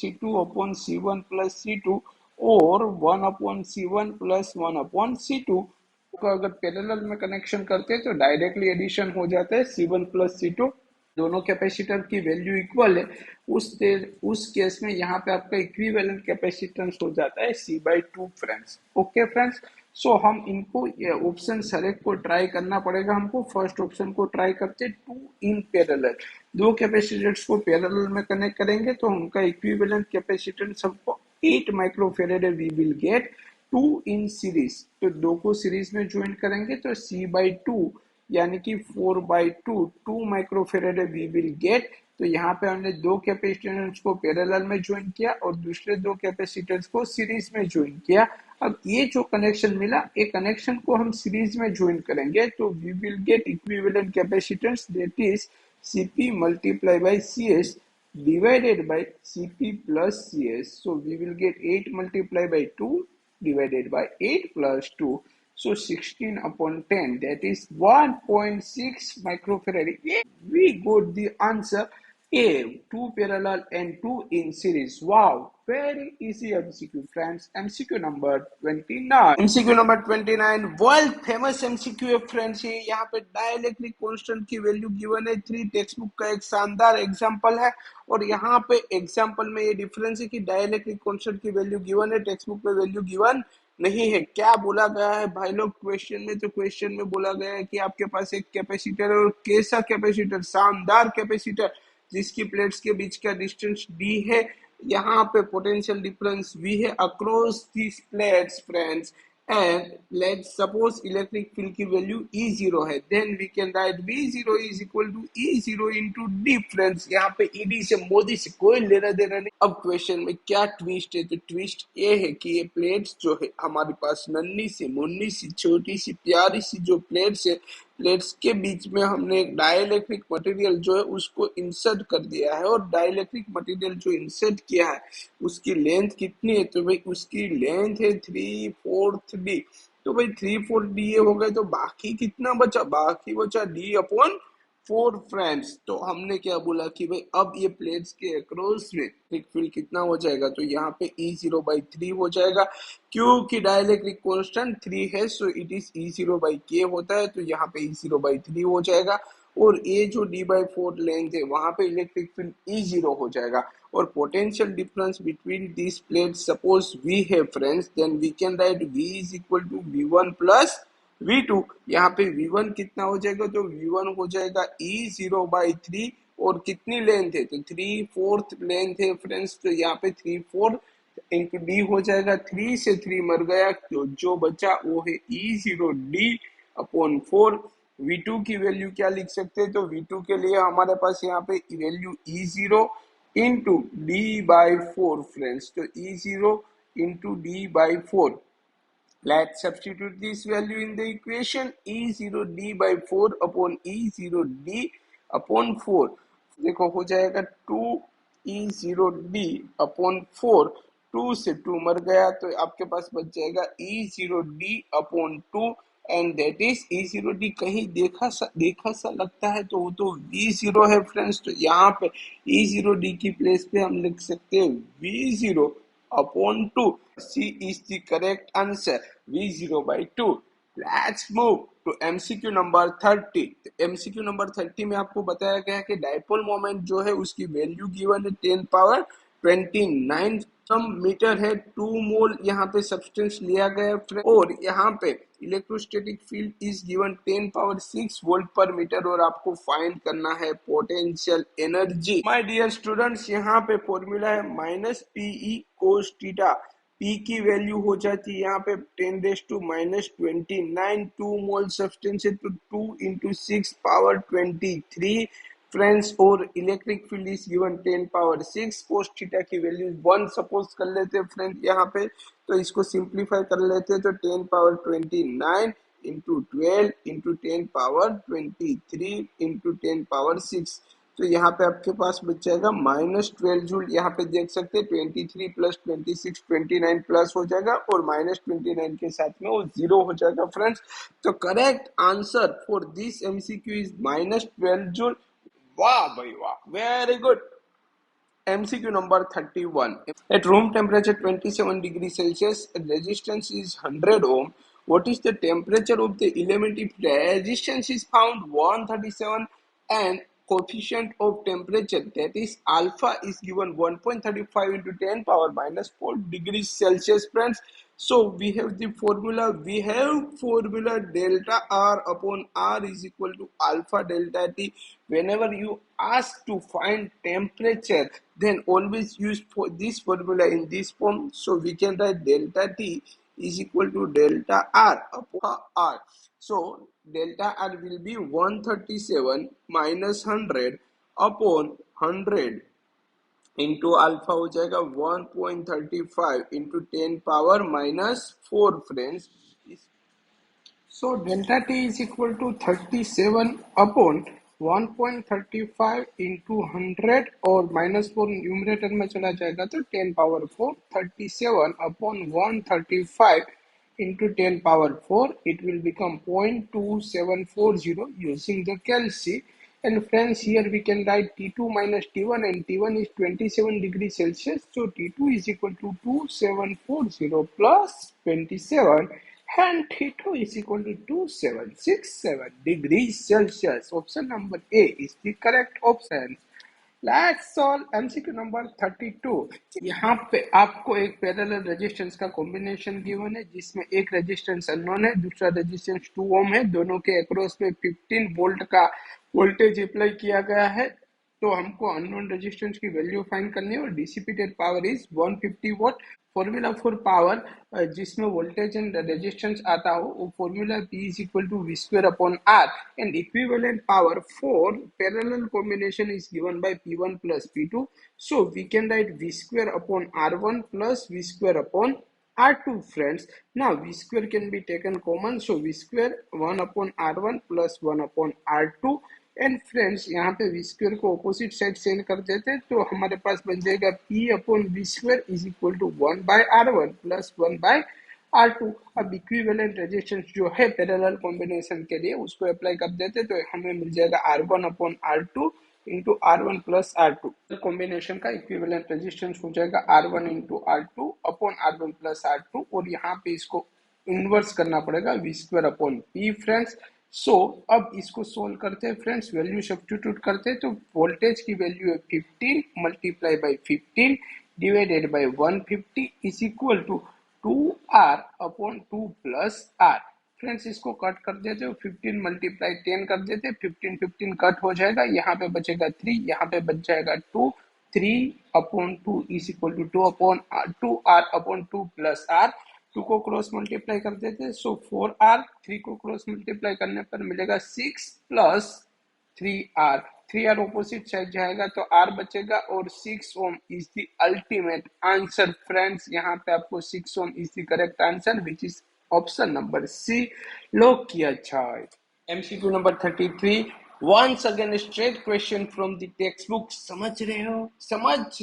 प्लस C2 और 1/C1 प्लस 1/C2 को अगर पैरेलल में कनेक्शन करते हैं तो डायरेक्टली एडिशन हो जाता है C1 प्लस C2, दोनों कैपेसिटर की वैल्यू इक्वल है। उस केस में यहाँ पे आपका इक्विवेलेंट कैपेसिटेंस हो जाता है C/2 फ्रेंड्स। ओके फ्रेंड्स, सो हम इनको ऑप्शन सेलेक्ट को ट्राई करना पड़ेगा हमको। फर्स्ट ऑप्शन को ट्राई करते 2 इन पैरेलल, दो कैपेसिटर्स को पैरेलल में कनेक्ट करेंगे तो उनका इक्विवेलेंट कैपेसिटेंस हमको 8 microfarad we will get. 2 in series, तो दो को सीरीज में ज्वाइन करेंगे तो C/2 यानी कि 4/2 2 माइक्रोफेरेडे वी विल गेट, तो यहाँ पे हमने दो कैपेसिटेंस को पैरेलल में ज्वाइन किया और दूसरे दो कैपेसिटेंस को सीरीज में ज्वाइन किया। अब ये जो कनेक्शन मिला, ये कनेक्शन को हम सीरीज में ज्वाइन करेंगे तो we will get equivalent capacitance, that is Cp multiplied by Cs divided by Cp plus Cs. So we will get 8 multiplied by 2 divided by 8 plus 2. So 16 upon 10, that is 1.6 microfarad. We got the answer A, two parallel and two in series. Wow, very easy MCQ, friends. MCQ number 29. MCQ number 29, world famous MCQ है फ्रेंड्स। ये यहाँ पे डाइलेक्ट्रिक कांस्टेंट की वैल्यू गिवन है, 3 टेक्स्ट बुक का एक शानदार एग्जांपल है। और यहाँ पे एग्जांपल में ये डिफरेंस है कि डाइलेक्ट्रिक कांस्टेंट की वैल्यू गिवन है, टेक्स्ट बुक में वैल्यू गिवन नहीं है। क्या बोला गया है भाई लोग क्वेश्चन में? तो क्वेश्चन में बोला गया है कि आपके पास एक कैपेसिटर है, और कैसा कैपेसिटर? शानदार कैपेसिटर जिसकी प्लेट्स के बीच का डिस्टेंस d है। यहाँ पे पोटेंशियल डिफरेंस v है across this plates friends. And let's suppose electric field की वैल्यू E0 है, then we can write V0 is equal to E0 into D friends. यहाँ पे ईडी से मोदी से कोई लेना देना नहीं। अब क्वेश्चन में क्या ट्विस्ट है? तो ट्विस्ट ये है कि ये प्लेट्स जो है हमारे पास नन्ही सी मुन्नी सी छोटी सी प्यारी सी जो प्लेट्स है, प्लेट्स के बीच में हमने एक डाइलेक्ट्रिक मटेरियल जो है उसको इंसर्ट कर दिया है। और डाइलेक्ट्रिक मटेरियल जो इंसर्ट किया है उसकी लेंथ कितनी है? तो भाई उसकी लेंथ है 3/4d। तो भाई 3/4d ये हो गए, तो बाकी कितना बचा? बाकी बचा d अपॉन 4 फ्रेंड्स। तो हमने क्या बोला कि भाई अब ये प्लेट्स के अक्रॉस में इलेक्ट्रिक फील्ड कितना हो जाएगा? तो यहाँ पे E0/3 हो जाएगा, क्योंकि डाइलेक्ट्रिक कांस्टेंट 3 है, सो इट इज E0/k होता है। तो यहाँ पे E0/3 हो जाएगा। और ये जो d/4 लेंथ है वहां पे इलेक्ट्रिक फील्ड E0 हो जाएगा। और potential difference between this plate suppose V है friends, then we can write V is equal to V1 plus V2। यहाँ पे V1 कितना हो जाएगा? तो V1 हो जाएगा E0/3। और कितनी लेंथ है? तो 3/4 लेंथ है फ्रेंड्स। तो यहाँ पे 3/4 इंटू डी हो जाएगा, 3 से 3 मर गया, तो जो बचा वो है E0d अपॉन 4। V2 की वैल्यू क्या लिख सकते हैं? तो V2 के लिए हमारे पास यहाँ पे value E0 into D/4 friends. तो E0 into D/4, let's substitute this value in the equation। E0d/4 upon E0d upon 4, देखो हो जाएगा 2E0d/4। 2 से 2 मर गया, तो आपके पास बच जाएगा E0d/2। And that is E0d। कहीं देखा सा लगता है तो वो तो V0 है फ्रेंड्स। तो यहाँ पे E0d की प्लेस पे हम लिख सकते हैं V0/2। C is the correct answer, V0/2। Let's move to MCQ number 30। MCQ number 30 में आपको बताया गया है कि डाइपोल मोमेंट जो है उसकी वैल्यू गिवन है 10⁻29 सम मीटर है। 2 मोल यहाँ पे सब्सटेंस लिया गया है। और यहाँ पे electrostatic field is given 10⁻6 volt per metre. और आपको फाइंड करना है potential energy. My dear students, यहाँ पे फॉर्मूला है -PE cos थीटा। P की वैल्यू हो जाती है यहाँ पे 10⁻29। 2 मोल सब्सटेंस है तो 2 इंटू 6⁻23 फ्रेंड्स। और electric field is given 10⁻6। Cos theta की वैल्यू 1 सपोज कर लेते हैं फ्रेंड यहाँ पे। तो इसको सिंप्लीफाई कर लेते हैं, तो 10⁻29 इंटू 12 इंटू 10⁻23 इंटू 10⁻6। तो यहाँ पे आपके पास बच जाएगा -12 जूल। यहाँ पे देख सकते हैं 23 प्लस 26 29 प्लस हो जाएगा, और -29 के साथ में वो 0 हो जाएगा फ्रेंड्स। तो correct answer for this MCQ is -12 joule. वाह भाई वाह, very good. MCQ number 31. At room temperature 27 degrees Celsius, resistance is 100 ohm. What is the temperature of the element if resistance is found 137 and coefficient of temperature, that is alpha, is given 1.35 into 10 power minus 4 degrees Celsius friends? So we have the formula, delta R upon R is equal to alpha delta T. Whenever you ask to find temperature, then always use for this formula in this form. So we can write delta T is equal to delta R upon R. So delta R will be 137 minus 100 upon 100 into alpha हो जाएगा 1.35 into 10 power -4 friends. So delta T is equal to 37 upon 1.35 into 100 और -4 न्यूमरेटर में चला जाएगा तो 10 power 4 37 upon 135 into 10 power 4 it will become 0.2740 using the calci. And friends, here we can write T2 minus T1 and T1 is 27 degrees Celsius. So T2 is equal to 2740 plus 27 and T2 is equal to 2767 degrees Celsius. Option number A is the correct option. Let's solve MCQ number 32. यहाँ पे आपको एक पैरेलल रेजिस्टेंस का कॉम्बिनेशन गिवन है जिसमें एक रेजिस्टेंस अननोन है, दूसरा रेजिस्टेंस 2 ओम है, दोनों के अक्रॉस में 15 वोल्ट का वोल्टेज अप्लाई किया गया है। तो हमको अननोन रेजिस्टेंस की वैल्यू फाइंड करनी है और dissipated power is 150 what. Formula for power जिसमें वोल्टेज एंड रेजिस्टेंस आता हो वो formula P is equal to V square upon R and equivalent power for parallel combination is given by P1 plus P2. So we can write V square upon R1 plus V square upon R2 friends. Now V square can be taken common, so V square 1 upon R1 plus 1 upon R2 and friends यहाँ पे वी स्क्वायर को ऑपोजिट साइड सेंड कर देते हैं तो हमारे पास बन जाएगा P upon V square is equal to 1/R1 plus 1/R2। अब इक्विवेलेंट रेजिस्टेंस जो है पैरेलल कॉम्बिनेशन के लिए उसको अप्लाई कर देते तो हमें मिल जाएगा R1 upon R2 into R1 plus R2। Combination का इक्विवेलेंट रेजिस्टेंस हो जाएगा R1 into R2 upon R1 plus R2 और यहाँ पे इसको इनवर्स करना पड़ेगा V square upon P friends. So अब इसको सोल्व करते हैं फ्रेंड्स, वैल्यू सब्स्टिट्यूट करते हैं तो वोल्टेज की वैल्यू है 15 multiply by 15 divided by 150 is equal to 2R upon 2 plus R। Friends इसको कट कर देते हो 15 मल्टीप्लाई 10 कर देते 15 15 कट हो जाएगा, यहाँ पे बचेगा 3, यहाँ पे बच जाएगा 2, 3 upon 2 is equal to 2 upon 2R upon 2 plus R। 2 को क्रॉस मल्टीप्लाई कर देते सो 4R, 3 को क्रॉस मल्टीप्लाई करने पर मिलेगा 6 plus 3R, 3R opposite side जाएगा तो R बचेगा और 6 ohm is the ultimate answer friends. यहाँ पे आपको 6 ohm is the correct answer which is option number C lock किया जाए। MCQ number 33 once again a straight question from the textbook। समझ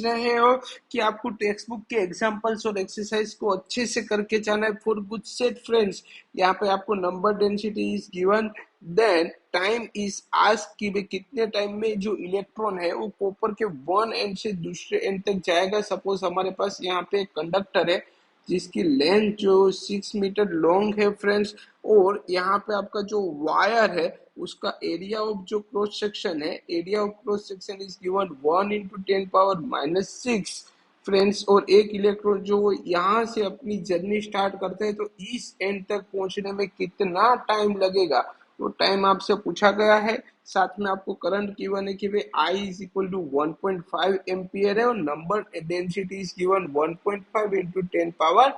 रहे हो कि आपको टेक्स्ट बुक के एग्जांपल्स और एक्सरसाइज को अच्छे से करके जाना है फॉर गुड सेट फ्रेंड्स। यहाँ पे आपको number density is given, then time is ask कि भाई कितने टाइम में जो इलेक्ट्रॉन है वो कॉपर के वन एंड से दूसरे एंड तक जाएगा। सपोज हमारे पास यहाँ पे एक कंडक्टर है जिसकी लेंथ जो 6 मीटर लॉन्ग है फ्रेंड्स और यहाँ पे आपका जो वायर है उसका एरिया ऑफ जो क्रॉस सेक्शन है, area of cross section is given 1 into 10 power -6 friends. और एक इलेक्ट्रॉन जो यहाँ से अपनी जर्नी स्टार्ट करता है तो इस एंड तक पहुंचने में कितना टाइम लगेगा वो टाइम आपसे पूछा गया है। साथ में आपको करंट गिवन है कि भाई I is equal to 1.5 ampere है और number density is given 1.5 into 10 power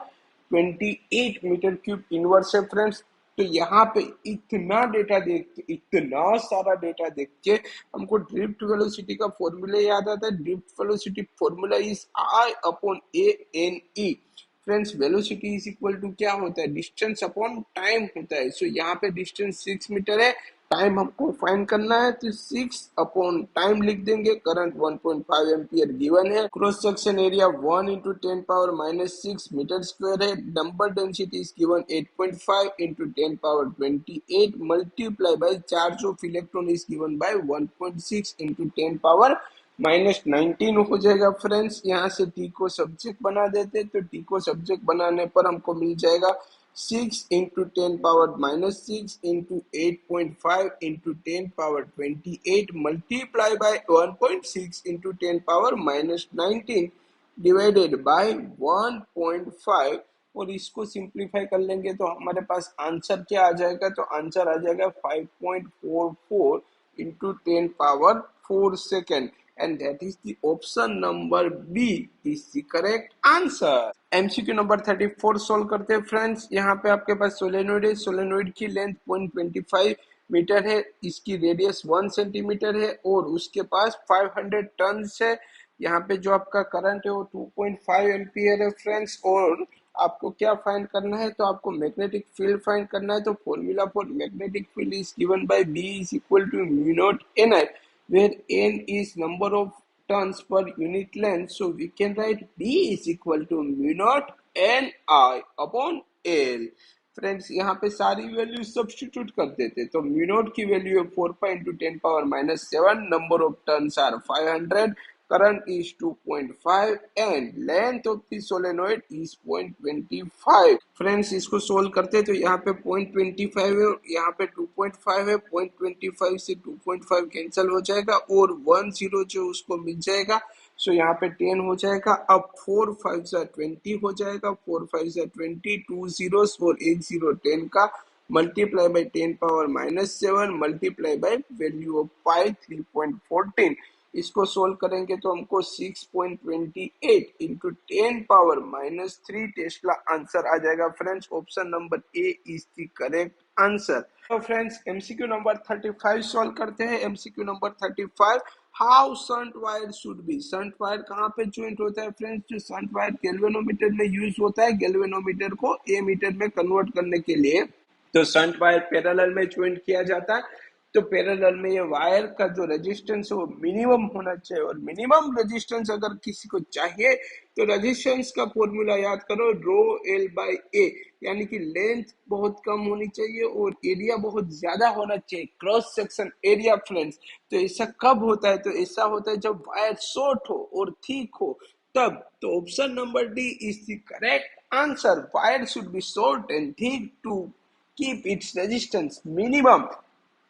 28 metre cube inverse है फ्रेंड्स। तो यहाँ पे इतना डेटा देख के, इतना सारा डेटा देख के हमको ड्रिफ्ट वेलोसिटी का फॉर्मूला याद आता है। Drift velocity formula is I upon ANE। Friends velocity is equal to क्या होता है, डिस्टेंस अपॉन टाइम होता है। सो यहाँ पे डिस्टेंस 6 मीटर है, टाइम हमको फाइंड करना है तो 6 अपॉन टाइम लिख देंगे। करंट 1.5 एम्पियर गिवन है, cross section area 1 into 10 power -6 metre square है, number density is given 8.5 into 10 power 28 multiply by charge of electron is given by 1.6 into 10 power -19 हो जाएगा फ्रेंड्स। यहाँ से टी को सब्जेक्ट बना देते तो टी को सब्जेक्ट बनाने पर हमको मिल जाएगा 6 into 10 power -6 into 8.5 into 10 power 28 multiply by 1.6 into 10 power -19 divided by 1.5 और इसको सिंप्लीफाई कर लेंगे तो हमारे पास आंसर क्या आ जाएगा, तो आंसर आ जाएगा 5.44 into 10 power 4 second and that is the option number B is the correct answer। MCQ number 34 solve करते हैं फ्रेंड्स। यहाँ पे आपके पास सोलेनोइड है, सोलेनोइड की लेंथ 0.25 मीटर है, इसकी रेडियस 1 सेंटीमीटर है और उसके पास 500 टन है। यहाँ पे जो आपका करंट है वो 2.5 एम्पियर है फ्रेंड्स। और आपको क्या फाइंड करना है, तो आपको मैग्नेटिक फील्ड फाइंड करना है। तो formula for magnetic field is given by B is equal to mu nought N I, where n is number of turns per unit length. So we can write B is equal to mu naught n I upon L. Friends यहाँ पे सारी वैल्यू सब्स्टिट्यूट कर देते, तो म्यू नॉट की वैल्यू है 4 pi into 10 power -7, number of turns are 500, current is 2.5 and length of the solenoid is 0.25। Friends इसको सोल्व करते हैं तो यहाँ पे 0.25 है, यहाँ पे 2.5 है, 0.25 से 2.5 कैंसिल हो जाएगा और 1 0 जो उसको मिल जाएगा। सो यहाँ पे 10 हो जाएगा। अब 4 5 जा 20 हो जाएगा, 4 5 जा 20, 2 zeros और 1 0 10 का multiply by 10 power -7 multiply by value of pi 3.14। इसको सोल्व करेंगे तो हमको 6.28 इंटू 10 पावर -3 टेस्ला आंसर आ जाएगा। Friends option number A is the correct answer. तो फ्रेंड्स एमसीक्यू नंबर 35 सॉल्व करते हैं। MCQ number 35, how shunt wire should be. Shunt wire कहाँ पे ज्वाइंट होता है फ्रेंड्स, जो शंट वायर गैल्वेनोमीटर में यूज होता है, गैल्वेनोमीटर को ए मीटर में कन्वर्ट करने के लिए। तो शंट वायर पैरेलल में ज्वाइंट किया जाता है। तो पैरेलल में ये वायर का जो रेजिस्टेंस है वो मिनिमम होना चाहिए, और मिनिमम रेजिस्टेंस अगर किसी को चाहिए तो रेजिस्टेंस का फॉर्मूला याद करो, रो एल बाई ए, यानी कि लेंथ बहुत कम होनी चाहिए और एरिया बहुत ज्यादा होना चाहिए, क्रॉस सेक्शन एरिया फ्रेंड्स। तो ऐसा कब होता है, तो ऐसा होता है जब वायर शॉर्ट हो और थिक हो तब। तो option number D is the correct answer. Wire should be short and thick to keep its resistance minimum।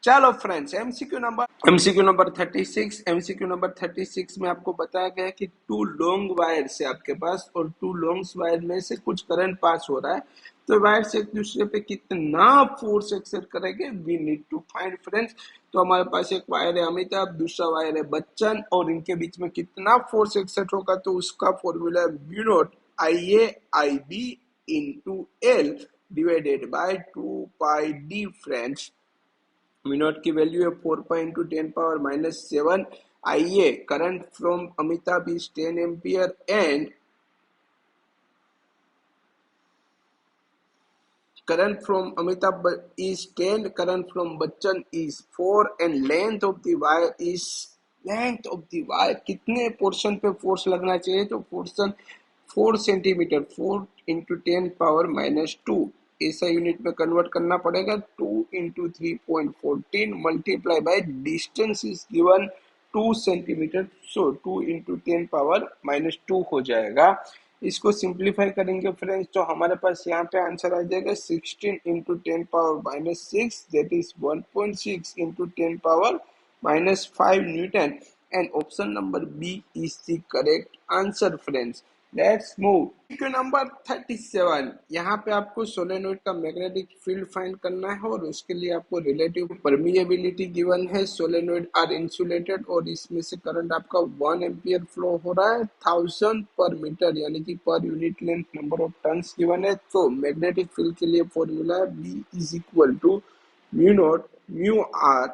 चलो friends MCQ number 36। MCQ number 36 में आपको बताया गया है कि टू लॉन्ग वायर से आपके पास, और टू लॉन्ग वायर में से कुछ करंट पास हो रहा है, तो वायर से एक दूसरे पे कितना फोर्स एक्सर्ट करेंगे, we need to find friends. तो हमारे पास एक वायर है अमिताभ, दूसरा वायर है बच्चन, और इनके बीच में कितना फोर्स एक्सर्ट होगा, तो उसका फॉर्मूला है mu nought I A I B into L divided by 2 pi D friends. मिनट की वैल्यू है 4 पाई इंटू 10 पावर -7। आइए, current from Amitabh is 10 ampere and current from Amitabh is 10, current from Bachchan is 4 and length of the wire कितने पोर्शन पे फोर्स लगना चाहिए, तो पोर्शन 4 सेंटीमीटर, 4 इंटू 10 पावर -2 ऐसा यूनिट में कन्वर्ट करना पड़ेगा। 2 into 3.14 multiply by distance is given 2 centimetre, so 2 into 10 power -2 हो जाएगा। इसको सिंप्लीफाई करेंगे फ्रेंड्स तो हमारे पास यहाँ पे आंसर आ जाएगा 16 into 10 power -6, that is 1.6 into 10 power -5 newton. And option number B is the correct answer friends. Let's move question number 37। यहाँ पे आपको सोलेनोइड का मैग्नेटिक फील्ड फाइंड करना है और उसके लिए आपको रिलेटिव परमिएबिलिटी गिवन है। सोलेनोइड आर इंसुलेटेड और इसमें से करंट आपका 1 एम्पियर फ्लो हो रहा है 1000 पर मीटर, यानी कि per unit length number of turns given है। तो मैग्नेटिक फील्ड के लिए फॉर्मूला है B is equal to mu nought mu R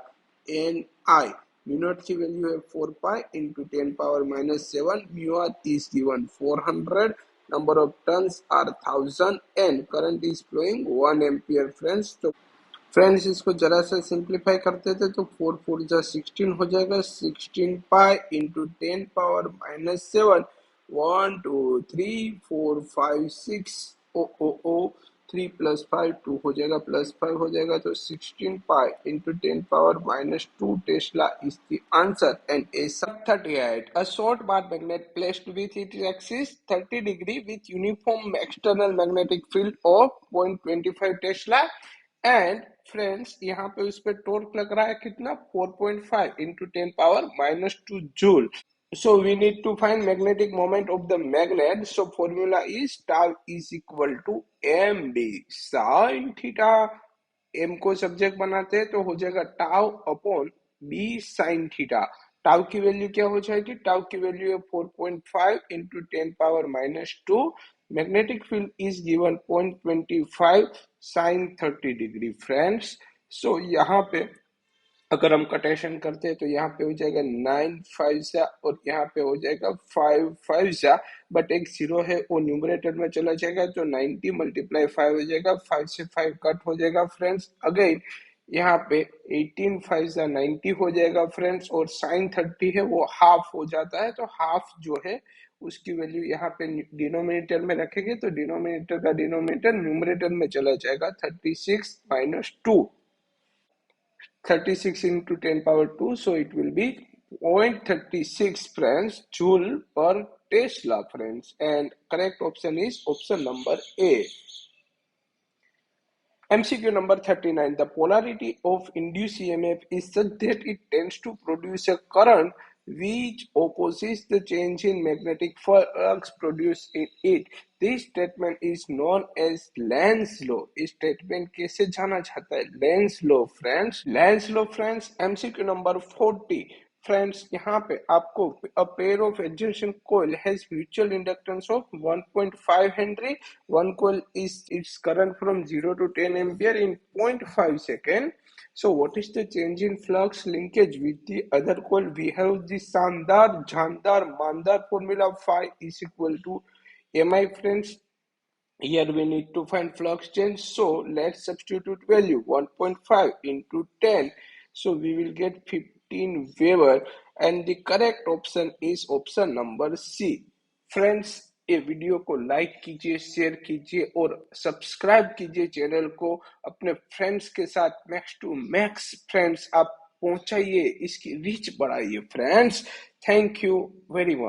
N I. Mu nought की वैल्यू है 4 pi into 10 power -7, mu R is given 400, number of turns are 1000 and current is flowing 1 ampere friends। तो फ्रेंड्स इसको जरा सा सिंप्लीफाई करते थे तो 4 4 जा 16 हो जाएगा, 16 pi into 10 power -7, 1 2 3 4 5 6 oh 3 plus 5 2 हो जाएगा, +5 हो जाएगा, तो 16 pi into 10 power -2 tesla is the answer. And a सब 38, a short bar magnet placed with its axis 30 degree with uniform external magnetic field of 0.25 Tesla. And friends यहाँ पे उस पर टॉर्क लग रहा है कितना, 4.5 into 10 power -2 joule. So we need to find magnetic moment of the magnet. So formula is tau is equal to mb sin theta। m को सब्जेक्ट बनाते हैं तो हो जाएगा tau upon B sine theta. Tau की वैल्यू क्या हो जाएगी, टाउ की वैल्यू है 4.5 into 10 power -2। Magnetic field is given 0.25 sine 30 degree friends. So यहाँ पे अगर हम कटेशन करते हैं तो यहाँ पे हो जाएगा 9 5 जा और यहाँ पे हो जाएगा 5 5 जा, बट एक जीरो है वो न्यूमरेटर में चला जाएगा तो 90 मल्टीप्लाई 5 हो जाएगा, 5 से 5 कट हो जाएगा फ्रेंड्स। अगेन यहाँ पे 18 5 जा 90 हो जाएगा फ्रेंड्स, और साइन 30 है वो हाफ हो जाता है, तो हाफ जो है उसकी वैल्यू यहाँ पे डिनोमिनेटर में रखेंगे तो डिनोमिनेटर का डिनोमिनेटर न्यूमरेटर में चला जाएगा, 36 minus 2, 36 into 10 power 2, so it will be 0.36 friends joule per Tesla friends, and correct option is option number A. MCQ number 39. The polarity of induced EMF is such that it tends to produce a current which opposes the change in magnetic flux produced in it. This statement is known as Lenz law. इस statement कैसे जाना जाता है? Lenz law friends. Lenz law friends. MCQ number 40. Friends, यहाँ पे आपको a pair of adjacent coil has mutual inductance of 1.5 Henry. One coil is its current from 0 to 10 ampere in 0.5 second. So what is the change in flux linkage with the other coil? We have the Sandar, Jandar, Mandar formula. Phi is equal to Mi friends. Here we need to find flux change, so let's substitute value 1.5 into 10, so we will get 15 Weber, and the correct option is option number C. Friends, ये वीडियो को लाइक कीजिए, शेयर कीजिए और सब्सक्राइब कीजिए चैनल को, अपने फ्रेंड्स के साथ मैक्स टू मैक्स फ्रेंड्स आप पहुंचाइए, इसकी रीच बढ़ाइए friends. Thank you very much.